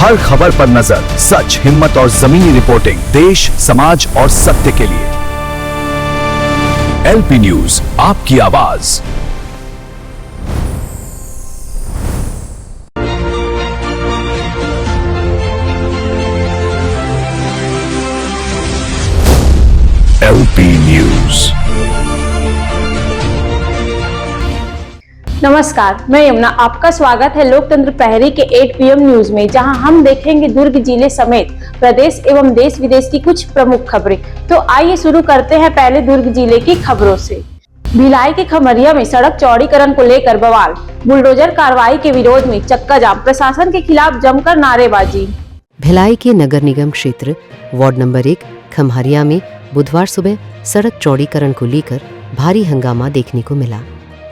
हर खबर पर नजर, सच, हिम्मत और जमीनी रिपोर्टिंग, देश, समाज और सत्य के लिए। एलपी न्यूज, आपकी आवाज। LP news. नमस्कार, मैं यमुना, आपका स्वागत है लोकतंत्र प्रहरी के 8 PM न्यूज में, जहां हम देखेंगे दुर्ग जिले समेत प्रदेश एवं देश विदेश की कुछ प्रमुख खबरें। तो आइए शुरू करते हैं पहले दुर्ग जिले की खबरों से। भिलाई के खमरिया में सड़क चौड़ीकरण को लेकर बवाल, बुलडोजर कार्रवाई के विरोध में चक्का जाम, प्रशासन के खिलाफ जमकर नारेबाजी। भिलाई के नगर निगम क्षेत्र वार्ड नंबर 1 खमहरिया में बुधवार सुबह सड़क चौड़ीकरण को लेकर भारी हंगामा देखने को मिला।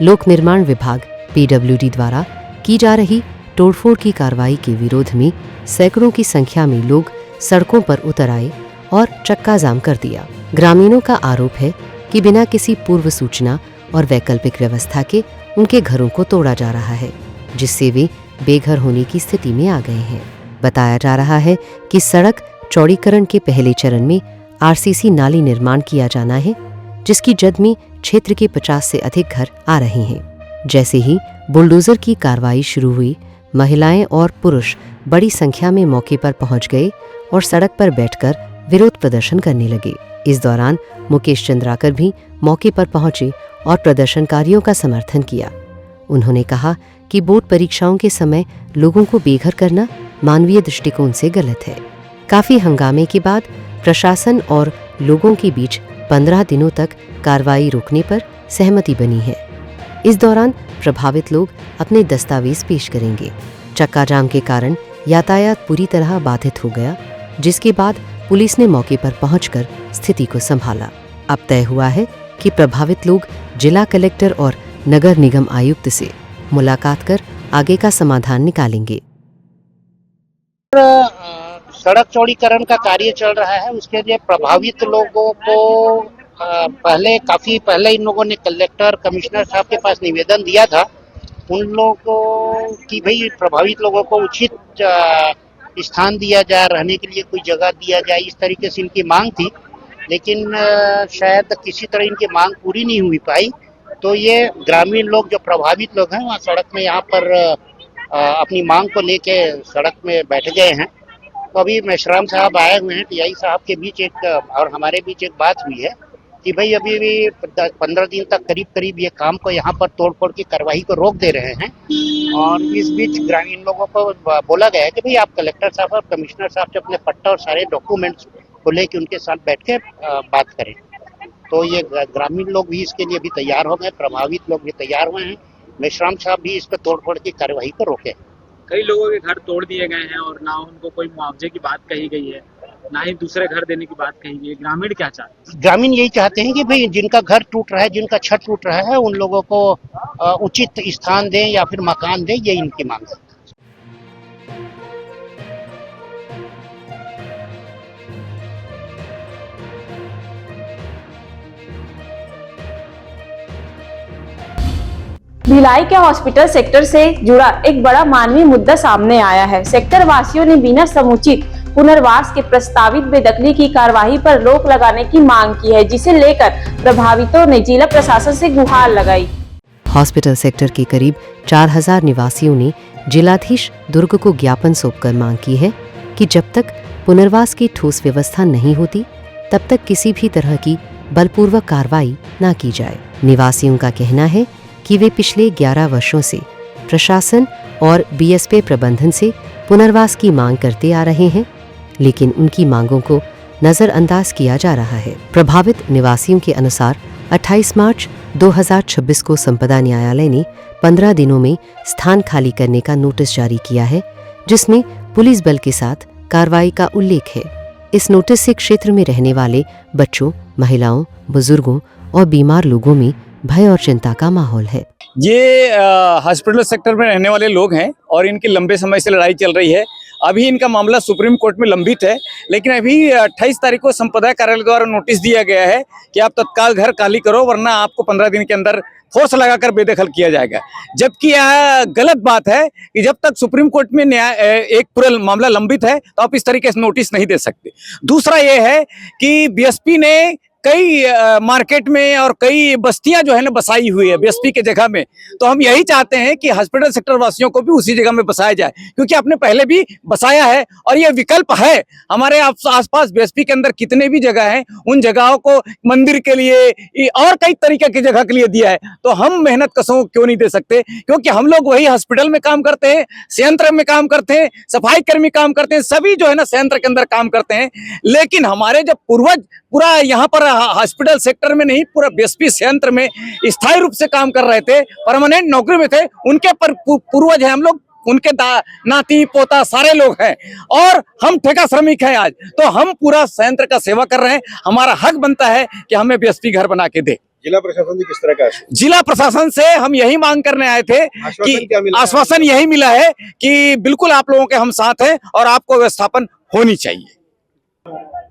लोक निर्माण विभाग PWD द्वारा की जा रही तोड़फोड़ की कार्रवाई के विरोध में सैकड़ों की संख्या में लोग सड़कों पर उतर आए और चक्का जाम कर दिया। ग्रामीणों का आरोप है कि बिना किसी पूर्व सूचना और वैकल्पिक व्यवस्था के उनके घरों को तोड़ा जा रहा है, जिससे वे बेघर होने की स्थिति में आ गए हैं। बताया जा रहा है कि सड़क चौड़ीकरण के पहले चरण में RCC नाली निर्माण किया जाना है, जिसकी जद में क्षेत्र के 50 से अधिक घर आ रहे हैं। जैसे ही बुलडोजर की कार्रवाई शुरू हुई, महिलाएं और पुरुष बड़ी संख्या में मौके पर पहुंच गए और सड़क पर बैठकर विरोध प्रदर्शन करने लगे। इस दौरान मुकेश चंद्राकर भी मौके पर पहुंचे और प्रदर्शनकारियों का समर्थन किया। उन्होंने कहा कि बोर्ड परीक्षाओं के समय लोगों को बेघर करना मानवीय दृष्टिकोण से गलत है। काफी हंगामे के बाद प्रशासन और लोगों के बीच 15 दिनों तक कार्रवाई रोकने पर सहमति बनी है। इस दौरान प्रभावित लोग अपने दस्तावेज पेश करेंगे। चक्का जाम के कारण यातायात पूरी तरह बाधित हो गया, जिसके बाद पुलिस ने मौके पर पहुंचकर स्थिति को संभाला। अब तय हुआ है कि प्रभावित लोग जिला कलेक्टर और नगर निगम आयुक्त से मुलाकात कर आगे का समाधान निकालेंगे। सड़क चौड़ीकरण का कार्य चल रहा है, उसके लिए प्रभावित लोगों को काफी पहले इन लोगों ने कलेक्टर कमिश्नर साहब के पास निवेदन दिया था उन लोगों की भाई प्रभावित लोगों को उचित स्थान दिया जाए, रहने के लिए कोई जगह दिया जाए, इस तरीके से इनकी मांग थी। लेकिन शायद किसी तरह इनकी मांग पूरी नहीं हुई पाई, तो ये ग्रामीण लोग जो प्रभावित लोग हैं वहाँ सड़क में यहाँ पर अपनी मांग को लेके सड़क में बैठ गए हैं। तो अभी मेश्राम साहब आए हुए हैं, TI साहब के बीच और हमारे बीच एक बात हुई है कि भाई अभी भी 15 दिन तक करीब ये काम को यहाँ पर तोड़फोड़ की कार्रवाई को रोक दे रहे हैं। और इस बीच ग्रामीण लोगों को बोला गया है कि भाई आप कलेक्टर साहब और कमिश्नर साहब से अपने पट्टा और सारे डॉक्यूमेंट्स को लेके उनके साथ बैठ के बात करें। तो ये ग्रामीण लोग भी इसके लिए भी तैयार हो गए, प्रभावित लोग भी तैयार हुए हैं। मेश्राम साहब भी इस पर तोड़फोड़ की कार्रवाई को रोके। कई लोगों के घर तोड़ दिए गए हैं और ना उनको कोई मुआवजे की बात कही गई है, ना ही दूसरे घर देने की बात कही गई है। ग्रामीण क्या चाहते हैं? ग्रामीण यही चाहते हैं कि भाई जिनका घर टूट रहा है, जिनका छत टूट रहा है, उन लोगों को उचित स्थान दें या फिर मकान दें, ये इनकी मांग है। भिलाई के हॉस्पिटल सेक्टर से जुड़ा एक बड़ा मानवीय मुद्दा सामने आया है। सेक्टर वासियों ने बिना समुचित पुनर्वास के प्रस्तावित बेदखली की कार्रवाई पर रोक लगाने की मांग की है, जिसे लेकर प्रभावितों ने जिला प्रशासन से गुहार लगाई। हॉस्पिटल सेक्टर के करीब 4000 निवासियों ने जिलाधीश दुर्ग को ज्ञापन सौंपकर मांग की है कि जब तक पुनर्वास की ठोस व्यवस्था नहीं होती, तब तक किसी भी तरह की बलपूर्वक कार्रवाई न की जाए। निवासियों का कहना है कि वे पिछले 11 वर्षों से प्रशासन और BSP प्रबंधन से पुनर्वास की मांग करते आ रहे हैं, लेकिन उनकी मांगों को नजरअंदाज किया जा रहा है। प्रभावित निवासियों के अनुसार 28 मार्च 2026 को संपदा न्यायालय ने 15 दिनों में स्थान खाली करने का नोटिस जारी किया है, जिसमें पुलिस बल के साथ कार्रवाई का उल्लेख है। इस नोटिस से क्षेत्र में रहने वाले बच्चों, महिलाओं, बुजुर्गों और बीमार लोगों में भय और चिंता का माहौल है। ये हॉस्पिटल सेक्टर में रहने वाले लोग हैं और इनकी लंबे समय से लड़ाई चल रही है। अभी इनका मामला सुप्रीम कोर्ट में लंबित है, लेकिन अभी 28 तारीख को संप्रदाय कार्यालय द्वारा नोटिस दिया गया है कि आप तत्काल घर खाली करो, वरना आपको 15 दिन के अंदर फोर्स लगाकर बेदखल किया जाएगा। जबकि यह गलत बात है कि जब तक सुप्रीम कोर्ट में एक पूरा मामला लंबित है तो आप इस तरीके से नोटिस नहीं दे सकते। दूसरा ये है कि बीएसपी ने कई मार्केट में और कई बस्तियां जो है ना बसाई हुई है बीएसपी के जगह में, तो हम यही चाहते हैं कि हॉस्पिटल सेक्टर वासियों को भी उसी जगह में बसाया जाए, क्योंकि आपने पहले भी बसाया है और ये विकल्प है। हमारे आसपास बीएसपी के अंदर कितने भी जगह हैं, उन जगहों को मंदिर के लिए और कई तरीके की जगह के लिए दिया है, तो हम मेहनत कसों क्यों नहीं दे सकते? क्योंकि हम लोग वही हॉस्पिटल में काम करते हैं, संयंत्र में काम करते हैं, सफाई कर्मी काम करते हैं, सभी जो है ना संयंत्र के अंदर काम करते हैं। लेकिन हमारे जब पूर्वज पूरा यहाँ पर हॉस्पिटल सेक्टर में नहीं, पूरा बीएसपी संयंत्र में स्थायी रूप से काम कर रहे थे, परमानेंट नौकरी में थे, उनके पर पूर्वज हैं हम लोग, उनके नाती पोता सारे लोग हैं और हम ठेका श्रमिक हैं आज। तो हम पूरा संयंत्र का सेवा कर रहे हैं, हमारा हक बनता है कि हमें बीएसपी घर बना के दे। जिला प्रशासन से किस तरह का? जिला प्रशासन से हम यही मांग करने आए थे कि आश्वासन यही मिला है कि बिल्कुल आप लोगों के हम साथ हैं और आपको व्यवस्थापन होनी चाहिए।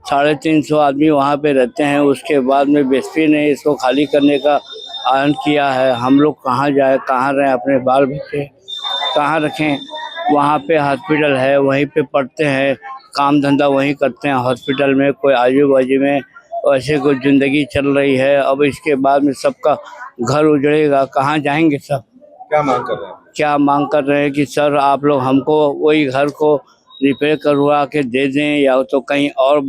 350 आदमी वहाँ पे रहते हैं, उसके बाद में बीएसपी ने इसको खाली करने का ऐलान किया है। हम लोग कहाँ जाए, कहाँ रहें, अपने बाल बच्चे कहाँ रखें? वहाँ पे हॉस्पिटल है, वहीं पे पढ़ते हैं, काम धंधा वहीं करते हैं हॉस्पिटल में, कोई आजू बाजू में ऐसे कोई ज़िंदगी चल रही है। अब इसके बाद में सबका घर उजड़ेगा, कहाँ जाएंगे सब? क्या मांग कर रहे हैं? क्या मांग कर रहे हैं कि सर आप लोग हमको वही घर को रिपेयर करवा के दे दें या तो कहीं और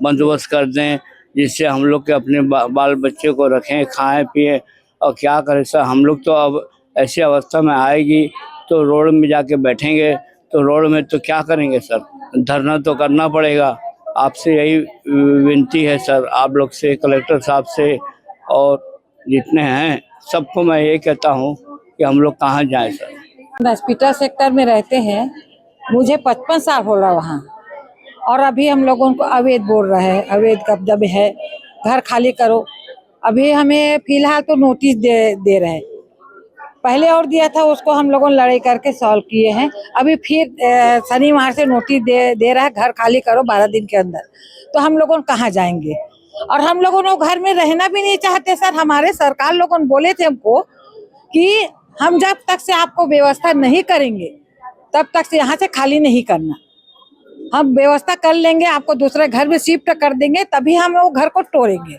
बंदोबस्त कर दें, जिससे हम लोग के अपने बाल बच्चे को रखें, खाएं पिए। और क्या करें सर, हम लोग तो अब ऐसी अवस्था में आएगी तो रोड में जाके बैठेंगे, तो रोड में तो क्या करेंगे सर, धरना तो करना पड़ेगा। आपसे यही विनती है सर, आप लोग से, कलेक्टर साहब से और जितने हैं सबको मैं ये कहता हूँ कि हम लोग कहाँ जाएं सर। हॉस्पिटल सेक्टर में रहते हैं, मुझे 55 साल हो रहा वहाँ, और अभी हम लोगों को अवैध बोल रहे हैं, अवैध कब्जा में है, घर खाली करो। अभी हमें फिलहाल तो नोटिस दे रहे हैं, पहले और दिया था, उसको हम लोगों ने लड़ाई करके सॉल्व किए हैं। अभी फिर शनिवार से नोटिस दे रहा है, घर खाली करो 12 दिन के अंदर। तो हम लोगों कहाँ जाएंगे? और हम लोगों ने घर में रहना भी नहीं चाहते सर। हमारे सरकार लोगों ने बोले थे हमको कि हम जब तक से आपको व्यवस्था नहीं करेंगे तब तक से यहाँ से खाली नहीं करना, हम व्यवस्था कर लेंगे, आपको दूसरे घर में शिफ्ट कर देंगे, तभी हम वो घर को तोड़ेंगे।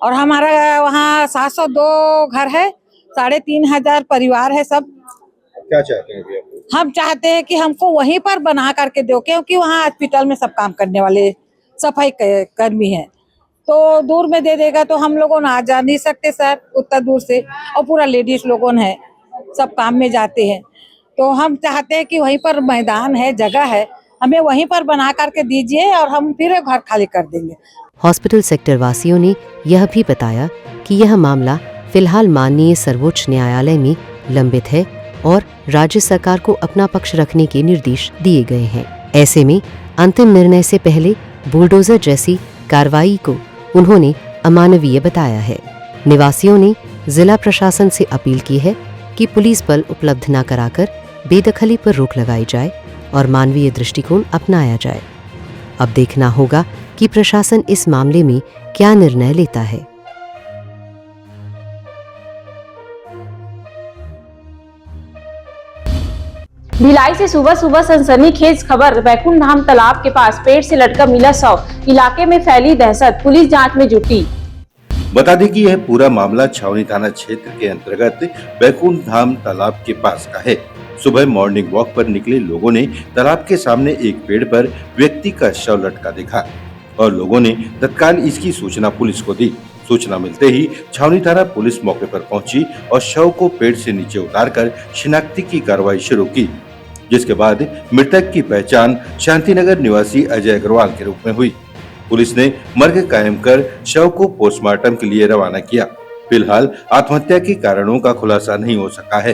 और हमारा वहाँ 702 घर है, 3500 परिवार है सब। क्या चाहते हैं भैया? हम चाहते हैं कि हमको वहीं पर बना करके दो, क्योंकि वहाँ हॉस्पिटल में सब काम करने वाले सफाई कर्मी हैं, तो दूर में दे देगा तो हम लोगों आ जा नहीं सकते सर उतना दूर से, और पूरा लेडीज लोगों है, सब काम में जाते हैं। तो हम चाहते हैं कि वहीं पर मैदान है, जगह है, हमें वहीं पर बना करके दीजिए और हम फिर घर खाली कर देंगे। हॉस्पिटल सेक्टर वासियों ने यह भी बताया कि यह मामला फिलहाल माननीय सर्वोच्च न्यायालय में लंबित है और राज्य सरकार को अपना पक्ष रखने के निर्देश दिए गए हैं। ऐसे में अंतिम निर्णय से पहले बुलडोजर जैसी कार्रवाई को उन्होंने अमानवीय बताया है। निवासियों ने जिला प्रशासन से अपील की है कि पुलिस बल उपलब्ध न कराकर बेदखली पर रोक लगाई जाए और मानवीय दृष्टिकोण अपनाया जाए। अब देखना होगा कि प्रशासन इस मामले में क्या निर्णय लेता है। भिलाई से सुबह सुबह सनसनीखेज खबर। बैकुंठ धाम तालाब के पास पेड़ से लटका मिला शव, इलाके में फैली दहशत, पुलिस जांच में जुटी। बता दें कि यह पूरा मामला छावनी थाना क्षेत्र के अंतर्गत बैकुंठ धाम तालाब के पास का है। सुबह मॉर्निंग वॉक पर निकले लोगों ने तालाब के सामने एक पेड़ पर व्यक्ति का शव लटका देखा और लोगों ने तत्काल इसकी सूचना पुलिस को दी। सूचना मिलते ही छावनी थाना पुलिस मौके पर पहुंची और शव को पेड़ से नीचे उतारकर शिनाख्ती की कार्रवाई शुरू की, जिसके बाद मृतक की पहचान शांतिनगर निवासी अजय अग्रवाल के रूप में हुई। पुलिस ने मर्ग कायम कर शव को पोस्टमार्टम के लिए रवाना किया। फिलहाल आत्महत्या के कारणों का खुलासा नहीं हो सका है।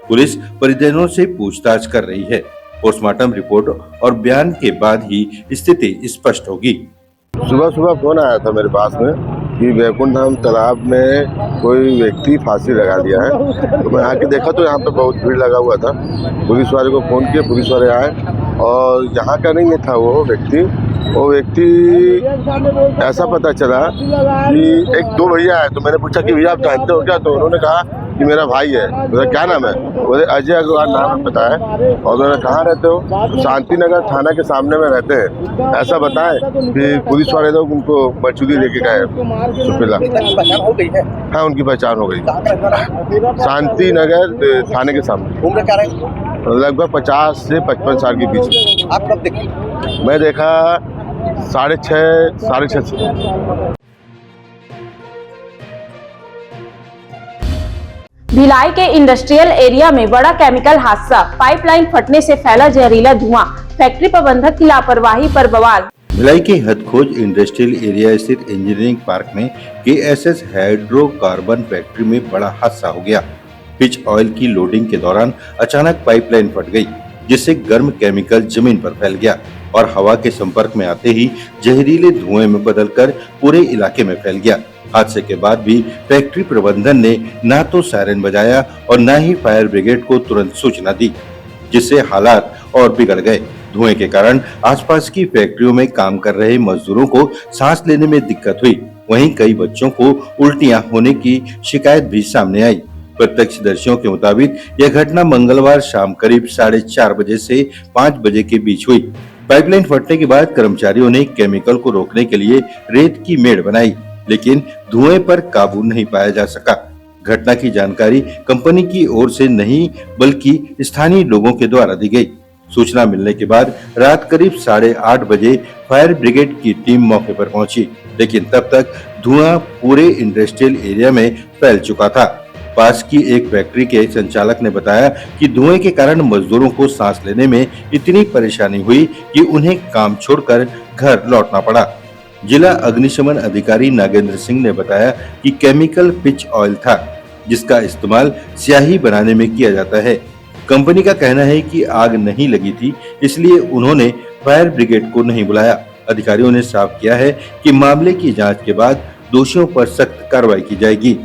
पुलिस परिजनों से पूछताछ कर रही है। पोस्टमार्टम रिपोर्ट और बयान के बाद ही स्थिति स्पष्ट होगी। सुबह सुबह फोन आया था मेरे पास में कि बैकुंठ धाम तालाब में कोई व्यक्ति फांसी लगा दिया है। तो मैं आके देखा तो यहाँ पे बहुत भीड़ लगा हुआ था। पुलिस वाले को फ़ोन किया, पुलिस वाले आए और यहाँ का नहीं था वो व्यक्ति ऐसा पता चला कि एक दो भैया है। तो मैंने पूछा कि भैया आप जानते हो क्या? तो उन्होंने कहा कि मेरा भाई है। बोले क्या नाम है? बोले अजय अग्रवाल नाम पता है। और मैंने कहाँ रहते हो? तो शांति नगर थाना के सामने में रहते हैं, ऐसा बताएं कि पुलिस वाले लोग उनको मचूली लेके गए सुपेला। हो गई है? हाँ, उनकी पहचान हो गई। शांति नगर थाने के सामने। उम्र क्या रही? लगभग 50 से 55 साल के बीच। आप कब देखे? मैं देखा 6:30 से। भिलाई के इंडस्ट्रियल एरिया में बड़ा केमिकल हादसा, पाइपलाइन फटने से फैला जहरीला धुआं, फैक्ट्री प्रबंधक की लापरवाही पर बवाल। भिलाई के हथखोज इंडस्ट्रियल एरिया स्थित इंजीनियरिंग पार्क में केएसएस हाइड्रोकार्बन फैक्ट्री में बड़ा हादसा हो गया। पिच ऑयल की लोडिंग के दौरान अचानक पाइपलाइन फट गई, जिससे गर्म केमिकल जमीन पर फैल गया और हवा के संपर्क में आते ही जहरीले धुएं में बदलकर पूरे इलाके में फैल गया। हादसे के बाद भी फैक्ट्री प्रबंधन ने ना तो सायरन बजाया और ना ही फायर ब्रिगेड को तुरंत सूचना दी, जिससे हालात और बिगड़ गए। धुएं के कारण आसपास की फैक्ट्रियों में काम कर रहे मजदूरों को सांस लेने में दिक्कत हुई। वहीं कई बच्चों को उल्टियां होने की शिकायत भी सामने आई। प्रत्यक्षदर्शियों के मुताबिक यह घटना मंगलवार शाम करीब 4:30 बजे से 5 बजे के बीच हुई। पाइपलाइन फटने के बाद कर्मचारियों ने केमिकल को रोकने के लिए रेत की मेड़ बनाई, लेकिन धुएं पर काबू नहीं पाया जा सका। घटना की जानकारी कंपनी की ओर से नहीं बल्कि स्थानीय लोगों के द्वारा दी गई। सूचना मिलने के बाद रात करीब 8:30 बजे फायर ब्रिगेड की टीम मौके पर पहुंची, लेकिन तब तक धुआं पूरे इंडस्ट्रियल एरिया में फैल चुका था। पास की एक फैक्ट्री के संचालक ने बताया कि धुएं के कारण मजदूरों को सांस लेने में इतनी परेशानी हुई कि उन्हें काम छोड़कर घर लौटना पड़ा। जिला अग्निशमन अधिकारी नागेंद्र सिंह ने बताया कि केमिकल पिच ऑयल था, जिसका इस्तेमाल स्याही बनाने में किया जाता है। कंपनी का कहना है कि आग नहीं लगी थी, इसलिए उन्होंने फायर ब्रिगेड को नहीं बुलाया। अधिकारियों ने साफ किया है कि मामले की जांच के बाद दोषियों पर सख्त कार्रवाई की जाएगी।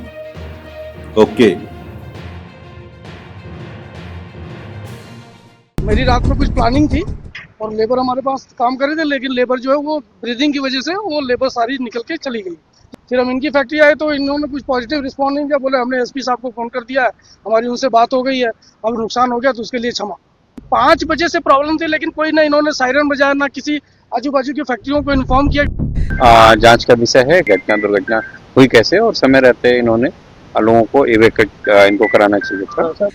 ओके। मेरी रात में कुछ प्लानिंग थी और लेबर हमारे पास काम कर रहे थे, लेकिन लेबर जो है वो ब्रीदिंग की वजह से वो लेबर सारी निकल के चली गई। फिर हम इनकी फैक्ट्री आए तो इन्होंने कुछ पॉजिटिव रिस्पॉन्स नहीं किया। बोले हमने एसपी साहब को फोन कर दिया है, हमारी उनसे बात हो गई है, अब नुकसान हो गया तो उसके लिए क्षमा। 5 बजे से प्रॉब्लम थी, लेकिन कोई ना इन्होंने सायरन बजाया, ना किसी आजू बाजू की फैक्ट्रियों को इन्फॉर्म किया। जांच का विषय है घटना दुर्घटना हुई कैसे और समय रहते इन्होंने लोगों को इवैक्यूएट इनको कराना चाहिए था।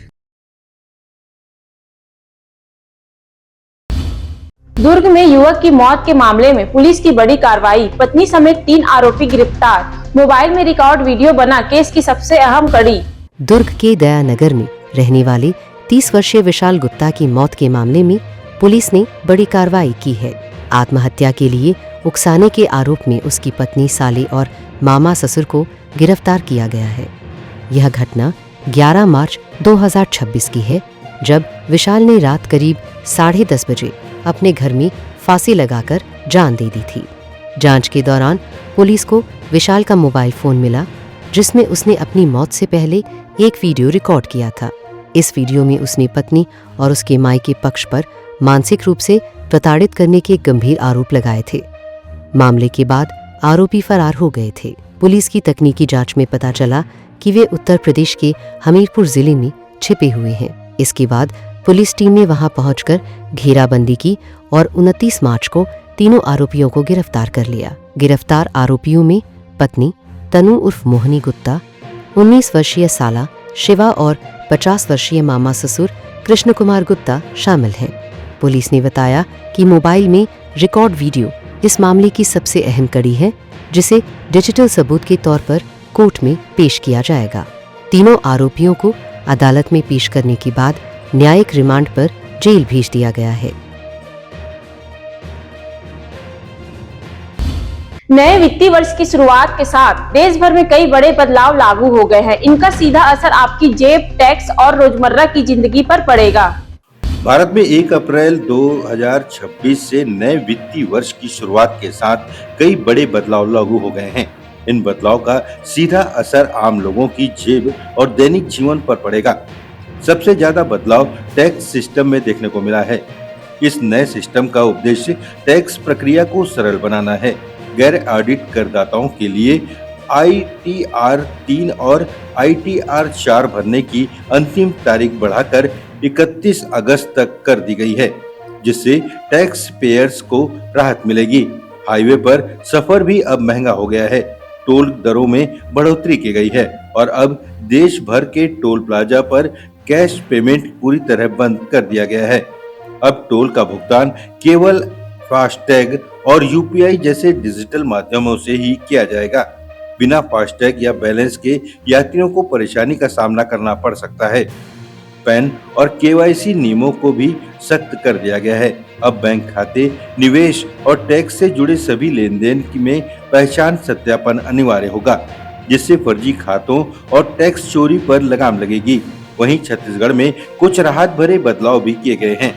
दुर्ग में युवक की मौत के मामले में पुलिस की बड़ी कार्रवाई, पत्नी समेत 3 आरोपी गिरफ्तार, मोबाइल में रिकॉर्ड वीडियो बना केस की सबसे अहम कड़ी। दुर्ग के दयानगर में रहने वाले 30 वर्षीय विशाल गुप्ता की मौत के मामले में पुलिस ने बड़ी कार्रवाई की है। आत्महत्या के लिए उकसाने के आरोप में उसकी पत्नी, साले और मामा ससुर को गिरफ्तार किया गया है। यह घटना 11 मार्च 2026 की है, जब विशाल ने रात करीब 10:30 बजे अपने घर में फांसी लगाकर जान दे दी थी। जांच के दौरान पुलिस को विशाल का मोबाइल फोन मिला, जिसमें उसने अपनी मौत से पहले एक वीडियो रिकॉर्ड किया था। इस वीडियो में उसने पत्नी और उसके मायके पक्ष पर मानसिक रूप से प्रताड़ित करने के गंभीर आरोप लगाए थे। मामले के बाद आरोपी फरार हो गए थे। पुलिस की तकनीकी जांच में पता चला कि वे उत्तर प्रदेश के हमीरपुर जिले में छिपे हुए हैं। इसके बाद पुलिस टीम ने वहां पहुंचकर घेराबंदी की और 29 मार्च को तीनों आरोपियों को गिरफ्तार कर लिया। गिरफ्तार आरोपियों में पत्नी तनु उर्फ मोहनी गुप्ता, 19 वर्षीय साला शिवा और 50 वर्षीय मामा ससुर कृष्ण कुमार गुप्ता शामिल हैं। पुलिस ने बताया कि मोबाइल में रिकॉर्ड वीडियो इस मामले की सबसे अहम कड़ी है, जिसे डिजिटल सबूत के तौर पर कोर्ट में पेश किया जाएगा। तीनों आरोपियों को अदालत में पेश करने के बाद न्यायिक रिमांड पर जेल भेज दिया गया है। नए वित्तीय वर्ष की शुरुआत के साथ देश भर में कई बड़े बदलाव लागू हो गए हैं। इनका सीधा असर आपकी जेब, टैक्स और रोजमर्रा की जिंदगी पर पड़ेगा। भारत में 1 अप्रैल 2026 से नए वित्तीय वर्ष की शुरुआत के साथ कई बड़े बदलाव लागू हो गए हैं। इन बदलाव का सीधा असर आम लोगों की जेब और दैनिक जीवन पर पड़ेगा। सबसे ज्यादा बदलाव टैक्स सिस्टम में देखने को मिला है। इस नए सिस्टम का उद्देश्य टैक्स प्रक्रिया को सरल बनाना है। गैर ऑडिट करदाताओं के लिए ITR 3 और ITR 4 भरने की अंतिम तारीख बढ़ाकर 31 अगस्त तक कर दी गई है, जिससे टैक्स पेयर्स को राहत मिलेगी। हाईवे पर सफर भी अब महंगा हो गया है। टोल दरों में बढ़ोतरी की गई है और अब देश भर के टोल प्लाजा पर कैश पेमेंट पूरी तरह बंद कर दिया गया है। अब टोल का भुगतान केवल फास्टैग और UPI जैसे डिजिटल माध्यमों से ही किया जाएगा। बिना फास्टैग या बैलेंस के यात्रियों को परेशानी का सामना करना पड़ सकता है। पैन और KYC नियमों को भी सख्त कर दिया गया है। अब बैंक खाते, निवेश और टैक्स से जुड़े सभी लेन देन में पहचान सत्यापन अनिवार्य होगा, जिससे फर्जी खातों और टैक्स चोरी पर लगाम लगेगी। वहीं छत्तीसगढ़ में कुछ राहत भरे बदलाव भी किए गए हैं।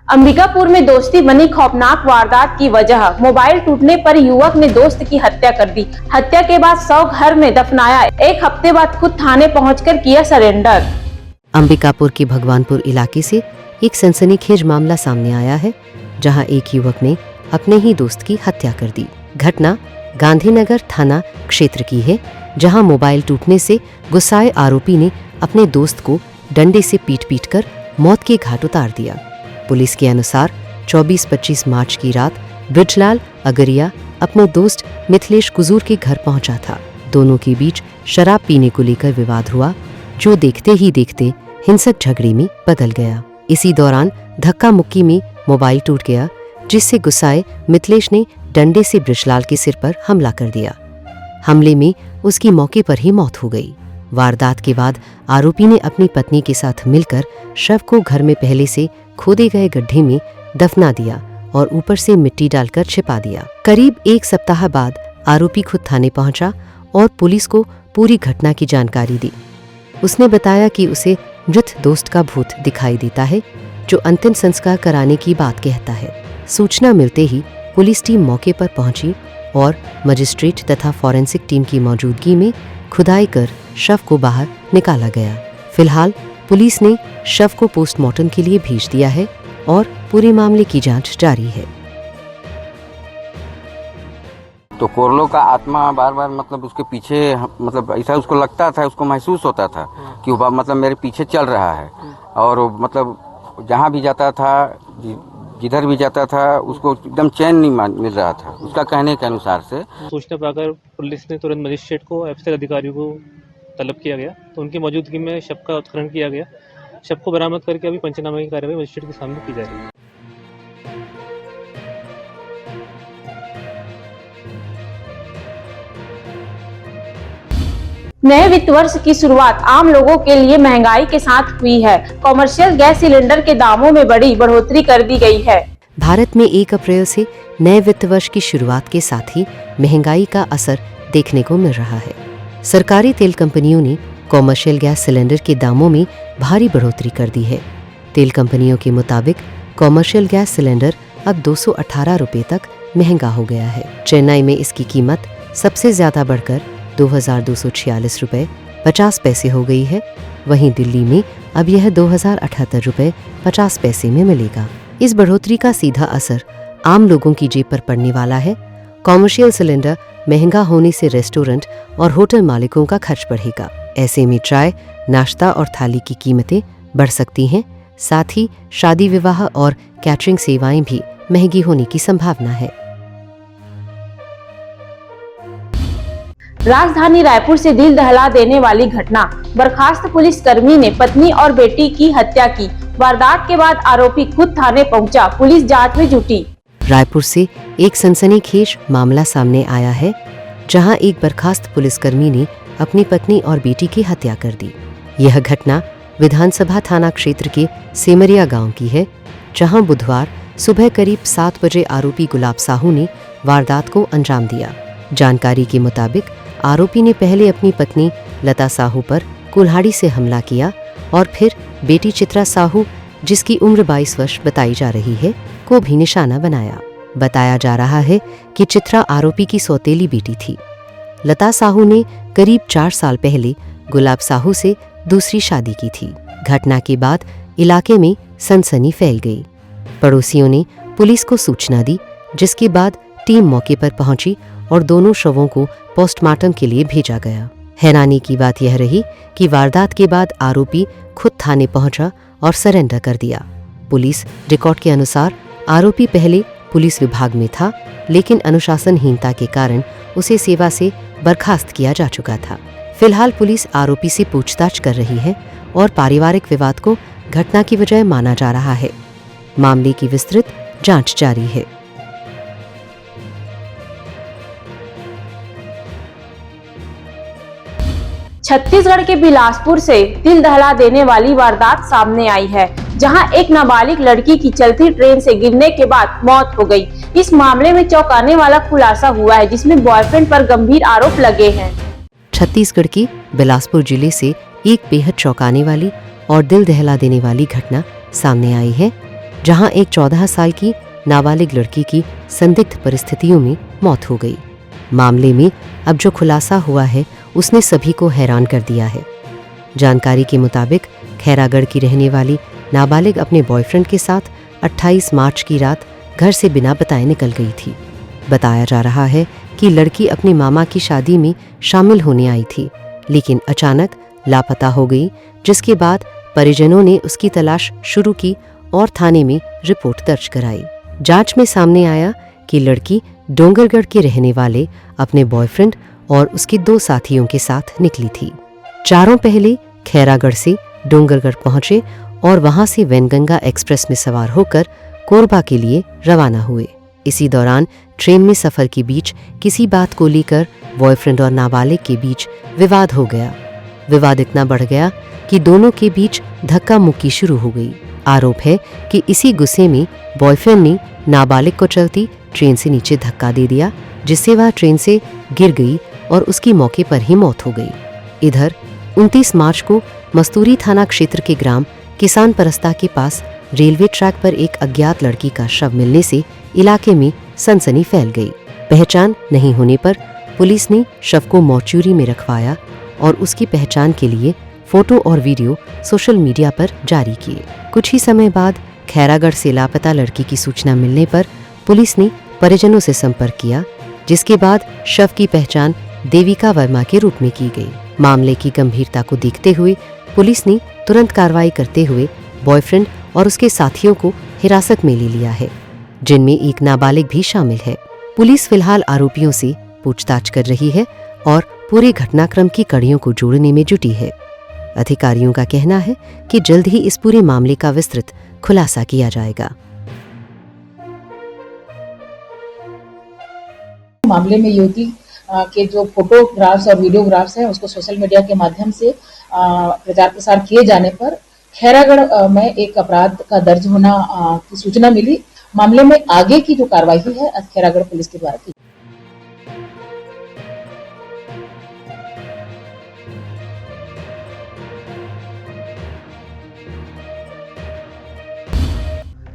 अंबिकापुर में दोस्ती बनी खौफनाक वारदात की वजह, मोबाइल टूटने पर युवक ने दोस्त की हत्या कर दी। हत्या के बाद शव घर में दफनाया, एक हफ्ते बाद खुद थाने पहुंचकर किया सरेंडर। अंबिकापुर के भगवानपुर इलाके से एक सनसनीखेज मामला सामने आया है, जहां एक युवक ने अपने ही दोस्त की हत्या कर दी। घटना गांधीनगर थाना क्षेत्र की है, जहां मोबाइल टूटने से गुस्साए आरोपी ने अपने दोस्त को डंडे से पीट कर मौत के घाट उतार दिया। पुलिस के अनुसार 24-25 मार्च की रात ब्रिजलाल अगरिया अपने दोस्त मिथिलेश कुजूर के घर पहुंचा था। दोनों के बीच शराब पीने को लेकर विवाद हुआ, जो देखते ही देखते हिंसक झगड़े में बदल गया। इसी दौरान धक्का मुक्की में मोबाइल टूट गया, जिससे गुस्साए मिथिलेश ने डंडे से ब्रिजलाल के सिर पर हमला कर दिया। हमले में उसकी मौके पर ही मौत हो गई। वारदात के बाद आरोपी ने अपनी पत्नी के साथ मिलकर शव को घर में पहले से खोदे गए गड्ढे में दफना दिया और ऊपर से मिट्टी डालकर छिपा दिया। करीब एक सप्ताह बाद आरोपी खुद थाने पहुंचा और पुलिस को पूरी घटना की जानकारी दी। उसने बताया कि उसे मृत दोस्त का भूत दिखाई देता है, जो अंतिम संस्कार कराने की बात कहता है। सूचना मिलते ही पुलिस टीम मौके पर पहुंची और मजिस्ट्रेट तथा फॉरेंसिक टीम की मौजूदगी में खुदाई कर शव को बाहर निकाला गया। फिलहाल पुलिस ने शव को पोस्टमार्टम के लिए भेज दिया है और पूरे मामले की जांच जारी है। तो कोरलो का आत्मा बार बार मतलब उसके पीछे, मतलब ऐसा उसको लगता था, उसको महसूस होता था कि वो मतलब मेरे पीछे चल रहा है। और मतलब जहाँ भी जाता था, जिधर भी जाता था, उसको एकदम चैन नहीं मिल रहा था, उसका कहने के अनुसार से। सूचना पाकर पुलिस ने तुरंत मजिस्ट्रेट को, अफसर अधिकारियों को तलब किया गया, तो उनकी मौजूदगी में शव का उत्खनन किया गया। शव को बरामद करके अभी पंचनामे की कार्रवाई मजिस्ट्रेट के सामने की जा रही है। नए वित्त वर्ष की शुरुआत आम लोगों के लिए महंगाई के साथ हुई है। कॉमर्शियल गैस सिलेंडर के दामों में बड़ी बढ़ोतरी कर दी गई है। भारत में 1 अप्रैल से नए वित्त वर्ष की शुरुआत के साथ ही महंगाई का असर देखने को मिल रहा है। सरकारी तेल कंपनियों ने कॉमर्शियल गैस सिलेंडर के दामों में भारी बढ़ोतरी कर दी है। तेल कंपनियों के मुताबिक कॉमर्शियल गैस सिलेंडर अब 218 रुपये तक महंगा हो गया है। चेन्नई में इसकी कीमत सबसे ज्यादा बढ़कर 2246 रुपये 50 पैसे हो गई है। वहीं दिल्ली में अब यह 2078 रुपये 50 पैसे में मिलेगा। इस बढ़ोतरी का सीधा असर आम लोगों की जेब पर पड़ने वाला है। कॉमर्शियल सिलेंडर महंगा होने से रेस्टोरेंट और होटल मालिकों का खर्च बढ़ेगा। ऐसे में चाय, नाश्ता और थाली की कीमतें बढ़ सकती हैं। साथ ही शादी विवाह और कैटरिंग सेवाएं भी महंगी होने की संभावना है। राजधानी रायपुर से दिल दहला देने वाली घटना, बर्खास्त पुलिसकर्मी ने पत्नी और बेटी की हत्या की। वारदात के बाद आरोपी खुद थाने पहुंचा, पुलिस जांच में जुटी। रायपुर से एक सनसनीखेज मामला सामने आया है, जहां एक बर्खास्त पुलिसकर्मी ने अपनी पत्नी और बेटी की हत्या कर दी। यह घटना विधानसभा थाना क्षेत्र के सेमरिया गांव की है, जहां बुधवार सुबह करीब 7 बजे आरोपी गुलाब साहू ने वारदात को अंजाम दिया। जानकारी के मुताबिक आरोपी ने पहले अपनी पत्नी लता साहू पर कुल्हाड़ी से हमला किया और फिर बेटी चित्रा साहू, जिसकी उम्र 22 वर्ष बताई जा रही है, को भी निशाना बनाया। बताया जा रहा है कि चित्रा आरोपी की सौतेली बेटी थी। लता साहू ने करीब 4 साल पहले गुलाब साहू से दूसरी शादी की थी। घटना के बाद इलाके में सनसनी फैल गई। पड़ोसियों ने पुलिस को सूचना दी, जिसके बाद टीम मौके पर पहुंची और दोनों शवों को पोस्टमार्टम के लिए भेजा गया। हैरानी की बात यह रही कि वारदात के बाद आरोपी खुद थाने पहुंचा और सरेंडर कर दिया। पुलिस रिकॉर्ड के अनुसार आरोपी पहले पुलिस विभाग में था, लेकिन अनुशासनहीनता के कारण उसे सेवा से बर्खास्त किया जा चुका था। फिलहाल पुलिस आरोपी से पूछताछ कर रही है और पारिवारिक विवाद को घटना की वजह माना जा रहा है। मामले की विस्तृत जांच जारी है। छत्तीसगढ़ के बिलासपुर से दिल दहला देने वाली वारदात सामने आई है, जहां एक नाबालिग लड़की की चलती ट्रेन से गिरने के बाद मौत हो गई। इस मामले में चौंकाने वाला खुलासा हुआ है, जिसमें बॉयफ्रेंड पर गंभीर आरोप लगे हैं। छत्तीसगढ़ की बिलासपुर जिले से एक बेहद चौंकाने वाली और दिल दहला देने वाली घटना सामने आई है, जहां एक 14 साल की नाबालिग लड़की की संदिग्ध परिस्थितियों में मौत हो गई। मामले में अब जो खुलासा हुआ है उसने सभी को हैरान कर दिया है। जानकारी के मुताबिक खैरागढ़ की रहने वाली नाबालिग अपने बॉयफ्रेंड के साथ 28 मार्च की रात घर से बिना बताए निकल गई थी। बताया जा रहा है कि लड़की अपने मामा की शादी में शामिल होने आई थी, लेकिन अचानक लापता हो गई, जिसके बाद परिजनों ने उसकी तलाश शुरू की और थाने में रिपोर्ट दर्ज कराई। जांच में सामने आया कि लड़की डोंगरगढ़ के रहने वाले अपने बॉयफ्रेंड और उसके 2 साथियों के साथ निकली थी। चारों पहले खैरागढ़ से डोंगरगढ़ पहुंचे और वहां से वैनगंगा एक्सप्रेस में सवार होकर कोरबा के लिए रवाना हुए। इसी दौरान ट्रेन में सफर के बीच किसी बात को लेकर बॉयफ्रेंड और नाबालिग के बीच विवाद हो गया। विवाद इतना बढ़ गया कि दोनों के बीच धक्का मुक्की शुरू हो गई। आरोप है कि इसी गुस्से में बॉयफ्रेंड ने नाबालिग को चलती ट्रेन से नीचे धक्का दे दिया, जिससे वह ट्रेन से गिर गई और उसकी मौके पर ही मौत हो गई। इधर 29 मार्च को मस्तूरी थाना क्षेत्र के ग्राम किसान परस्ता के पास रेलवे ट्रैक पर एक अज्ञात लड़की का शव मिलने से इलाके में सनसनी फैल गई। पहचान नहीं होने पर पुलिस ने शव को मोर्चुरी में रखवाया और उसकी पहचान के लिए फोटो और वीडियो सोशल मीडिया पर जारी किए। कुछ ही समय बाद खैरागढ़ से लापता लड़की की सूचना मिलने पर पुलिस ने परिजनों से संपर्क किया, जिसके बाद शव की पहचान देविका वर्मा के रूप में की गई। मामले की गंभीरता को देखते हुए पुलिस ने तुरंत कार्रवाई करते हुए बॉयफ्रेंड और उसके साथियों को हिरासत में ले लिया है, जिनमें एक नाबालिग भी शामिल है। पुलिस फिलहाल आरोपियों से पूछताछ कर रही है और पूरे घटनाक्रम की कड़ियों को जोड़ने में जुटी है। अधिकारियों का कहना है कि जल्द ही इस पूरे मामले का विस्तृत खुलासा किया जाएगा। मामले में युवती के जो फोटोग्राफ्स और वीडियोग्राफ्स हैं उसको सोशल मीडिया के माध्यम से प्रचार प्रसार किए जाने पर खैरागढ़ में एक अपराध का दर्ज होना की सूचना मिली। मामले में आगे की जो कार्रवाई है खैरागढ़ पुलिस के द्वारा की।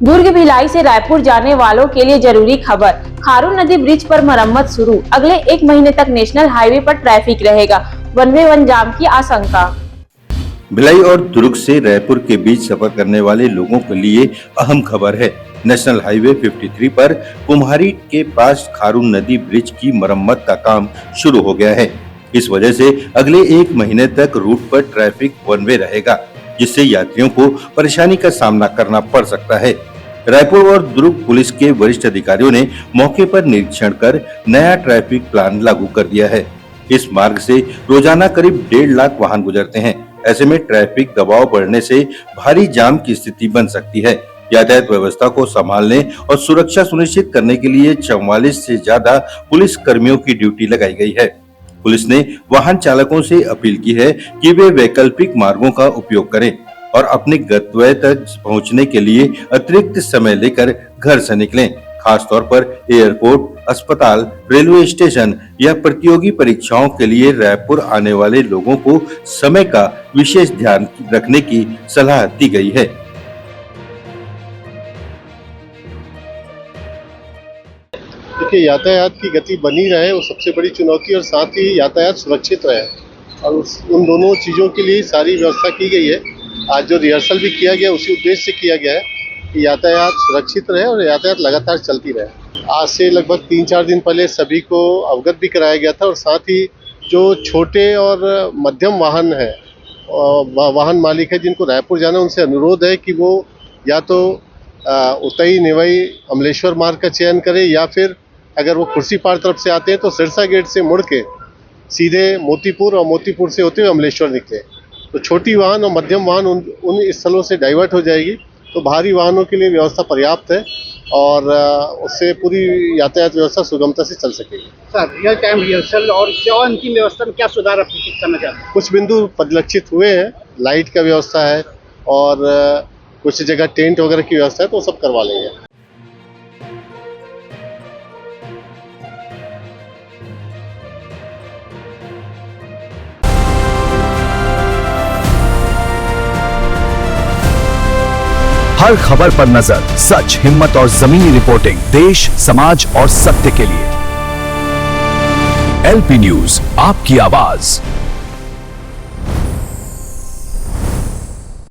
दुर्ग भिलाई से रायपुर जाने वालों के लिए जरूरी खबर। खारून नदी ब्रिज पर मरम्मत शुरू। अगले 1 महीने तक नेशनल हाईवे पर ट्रैफिक रहेगा। वन वे वन जाम की आशंका। भिलाई और दुर्ग से रायपुर के बीच सफर करने वाले लोगों के लिए अहम खबर है। नेशनल हाईवे 53 पर कुम्हारी के पास खारून नदी ब्रिज की मरम्मत का काम शुरू हो गया है। इस वजह से अगले 1 महीने तक रूट पर ट्रैफिक वन वे रहेगा, जिससे यात्रियों को परेशानी का सामना करना पड़ सकता है। रायपुर और दुर्ग पुलिस के वरिष्ठ अधिकारियों ने मौके पर निरीक्षण कर नया ट्रैफिक प्लान लागू कर दिया है। इस मार्ग से रोजाना करीब 1.5 लाख वाहन गुजरते हैं। ऐसे में ट्रैफिक दबाव बढ़ने से भारी जाम की स्थिति बन सकती है। यातायात व्यवस्था को संभालने और सुरक्षा सुनिश्चित करने के लिए 44 से ज्यादा पुलिस कर्मियों की ड्यूटी लगाई गई है। पुलिस ने वाहन चालकों से अपील की है कि वे वैकल्पिक मार्गों का उपयोग करें और अपने गंतव्य तक पहुंचने के लिए अतिरिक्त समय लेकर घर से निकलें। खास तौर पर एयरपोर्ट, अस्पताल, रेलवे स्टेशन या प्रतियोगी परीक्षाओं के लिए रायपुर आने वाले लोगों को समय का विशेष ध्यान रखने की सलाह दी गई है। के यातायात की गति बनी रहे वो सबसे बड़ी चुनौती, और साथ ही यातायात सुरक्षित रहे, और उन दोनों चीज़ों के लिए सारी व्यवस्था की गई है। आज जो रिहर्सल भी किया गया उसी उद्देश्य से किया गया है कि यातायात सुरक्षित रहे और यातायात लगातार चलती रहे। आज से लगभग 3-4 दिन पहले सभी को अवगत भी कराया गया था, और साथ ही जो छोटे और मध्यम वाहन है, वाहन मालिक है जिनको रायपुर जाना, उनसे अनुरोध है कि वो या तो उतई नेवई अमलेश्वर मार्ग का चयन करें, या फिर अगर वो कुर्सीपार तरफ से आते हैं तो सिरसा गेट से मुड़ के सीधे मोतीपुर, और मोतीपुर से होते हुए अमलेश्वर निकले। तो छोटी वाहन और मध्यम वाहन उन स्थलों से डाइवर्ट हो जाएगी, तो भारी वाहनों के लिए व्यवस्था पर्याप्त है, और उससे पूरी यातायात व्यवस्था सुगमता से चल सकेगी। सर, रियल टाइम रिहर्सल और क्या अंतिम व्यवस्था में क्या सुधार अपेक्षित करना चाहते हैं? कुछ बिंदु परिलक्षित हुए हैं, लाइट का व्यवस्था है और कुछ जगह टेंट वगैरह की व्यवस्था है, तो सब करवा लेंगे। हर खबर पर नजर, सच, हिम्मत और जमीनी रिपोर्टिंग, देश, समाज और सत्य के लिए। एलपी न्यूज, आपकी आवाज।